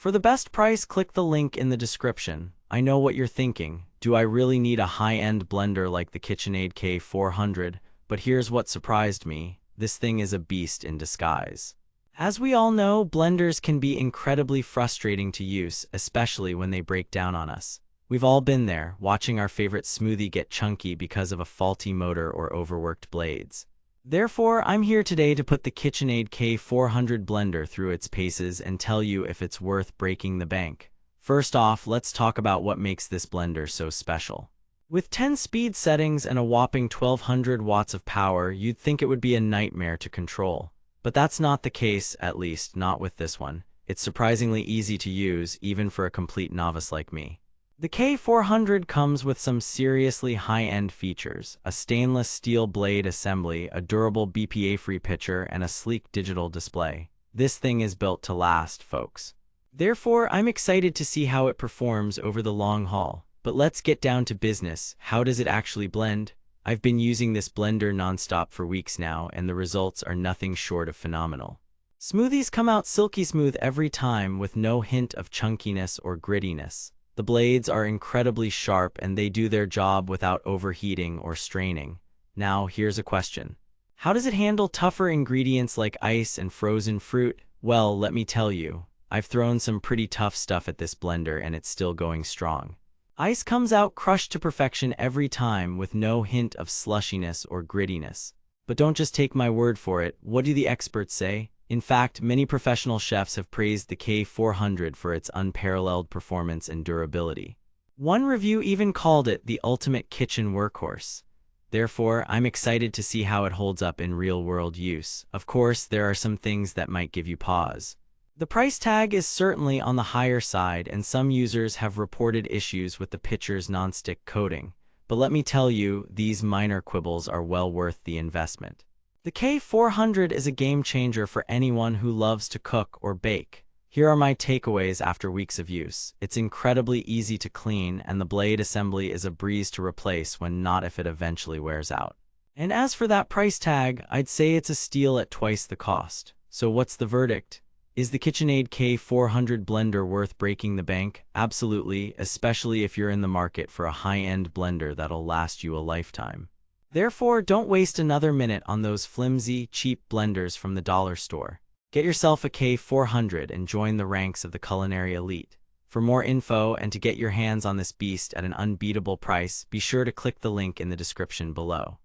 For the best price, click the link in the description. I know what you're thinking. Do I really need a high-end blender like the KitchenAid K400? But here's what surprised me. This thing is a beast in disguise. As we all know, blenders can be incredibly frustrating to use, especially when they break down on us. We've all been there, watching our favorite smoothie get chunky because of a faulty motor or overworked blades. Therefore, I'm here today to put the KitchenAid K400 blender through its paces and tell you if it's worth breaking the bank. First off, let's talk about what makes this blender so special. With 10 speed settings and a whopping 1200 watts of power, you'd think it would be a nightmare to control. But that's not the case, at least not with this one. It's surprisingly easy to use, even for a complete novice like me. The K400 comes with some seriously high-end features: a stainless steel blade assembly, a durable BPA-free pitcher, and a sleek digital display. This thing is built to last, folks. Therefore, I'm excited to see how it performs over the long haul. But let's get down to business. How does it actually blend? I've been using this blender nonstop for weeks now, and the results are nothing short of phenomenal. Smoothies come out silky smooth every time, with no hint of chunkiness or grittiness. The blades are incredibly sharp, and they do their job without overheating or straining. Now, here's a question. How does it handle tougher ingredients like ice and frozen fruit? Well, let me tell you. I've thrown some pretty tough stuff at this blender, and it's still going strong. Ice comes out crushed to perfection every time, with no hint of slushiness or grittiness. But don't just take my word for it. What do the experts say? In fact, many professional chefs have praised the K400 for its unparalleled performance and durability. One review even called it the ultimate kitchen workhorse. Therefore, I'm excited to see how it holds up in real-world use. Of course, there are some things that might give you pause. The price tag is certainly on the higher side, and some users have reported issues with the pitcher's nonstick coating. But let me tell you, these minor quibbles are well worth the investment. The K400 is a game changer for anyone who loves to cook or bake. Here are my takeaways after weeks of use. It's incredibly easy to clean, and the blade assembly is a breeze to replace when not if it eventually wears out. And as for that price tag, I'd say it's a steal at twice the cost. So what's the verdict? Is the KitchenAid K400 blender worth breaking the bank? Absolutely, especially if you're in the market for a high-end blender that'll last you a lifetime. Therefore, don't waste another minute on those flimsy, cheap blenders from the dollar store. Get yourself a K400 and join the ranks of the culinary elite. For more info and to get your hands on this beast at an unbeatable price, be sure to click the link in the description below.